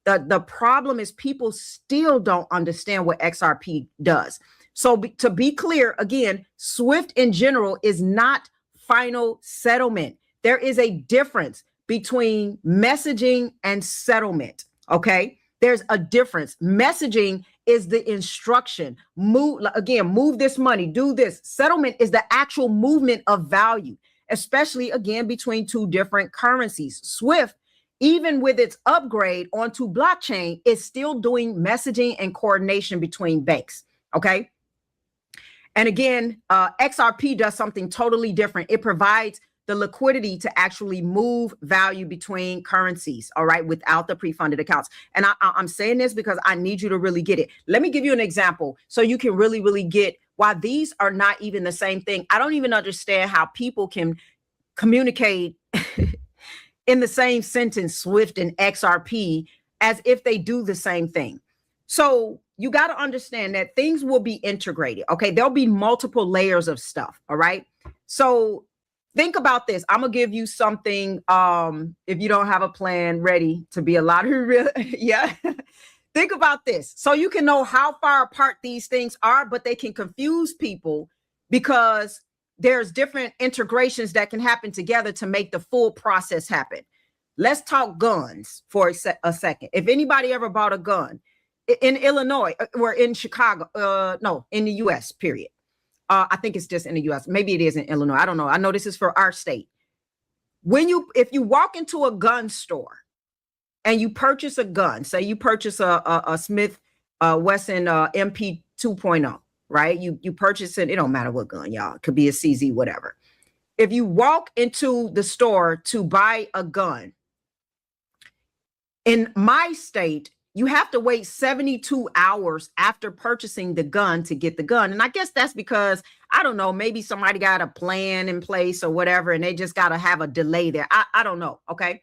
The problem is people still don't understand what XRP does. So to be clear, again, SWIFT in general is not final settlement. There is a difference between messaging and settlement. Okay. There's a difference. Messaging is the instruction. Move this money, do this. Settlement is the actual movement of value, especially again between two different currencies. SWIFT, even with its upgrade onto blockchain, is still doing messaging and coordination between banks. Okay. And again, XRP does something totally different. It provides the liquidity to actually move value between currencies, all right, without the pre-funded accounts. And I'm saying this because I need you to really get it. Let me give you an example so you can really get why these are not even the same thing. I don't even understand how people can communicate in the same sentence, SWIFT and XRP, as if they do the same thing. So you got to understand that things will be integrated. Okay. There'll be multiple layers of stuff. All right. So think about this. I'm going to give you something. If you don't have a plan ready to be a lottery, yeah. Think about this. So you can know how far apart these things are, but they can confuse people because there's different integrations that can happen together to make the full process happen. Let's talk guns for a second. If anybody ever bought a gun in Illinois or in Chicago, no, in the US, period. I think it's just in the US. Maybe it is in Illinois. I don't know. I know this is for our state. If you walk into a gun store and you purchase a gun, say you purchase a Smith Wesson MP 2.0, right? You purchase it. It don't matter what gun, y'all. It could be a CZ, whatever. If you walk into the store to buy a gun, in my state, you have to wait 72 hours after purchasing the gun to get the gun. And I guess that's because, I don't know, maybe somebody got a plan in place or whatever, and they just got to have a delay there. I don't know. Okay.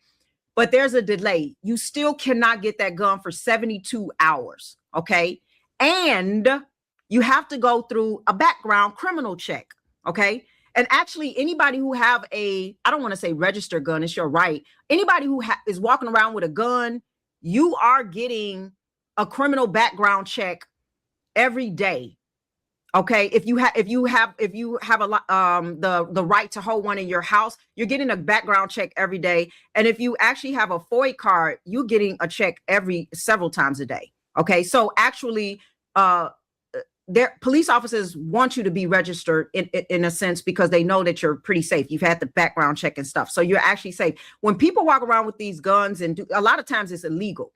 But there's a delay. You still cannot get that gun for 72 hours. Okay. And you have to go through a background criminal check. Okay. And actually, anybody who have I don't want to say registered gun, it's your right. Anybody who is walking around with a gun, you are getting a criminal background check every day. Okay. If you have the right to hold one in your house, you're getting a background check every day. And if you actually have a FOIA card, you're getting a check several times a day. Okay. So actually, police officers want you to be registered in a sense because they know that you're pretty safe. You've had the background check and stuff. So you're actually safe. When people walk around with these guns a lot of times it's illegal.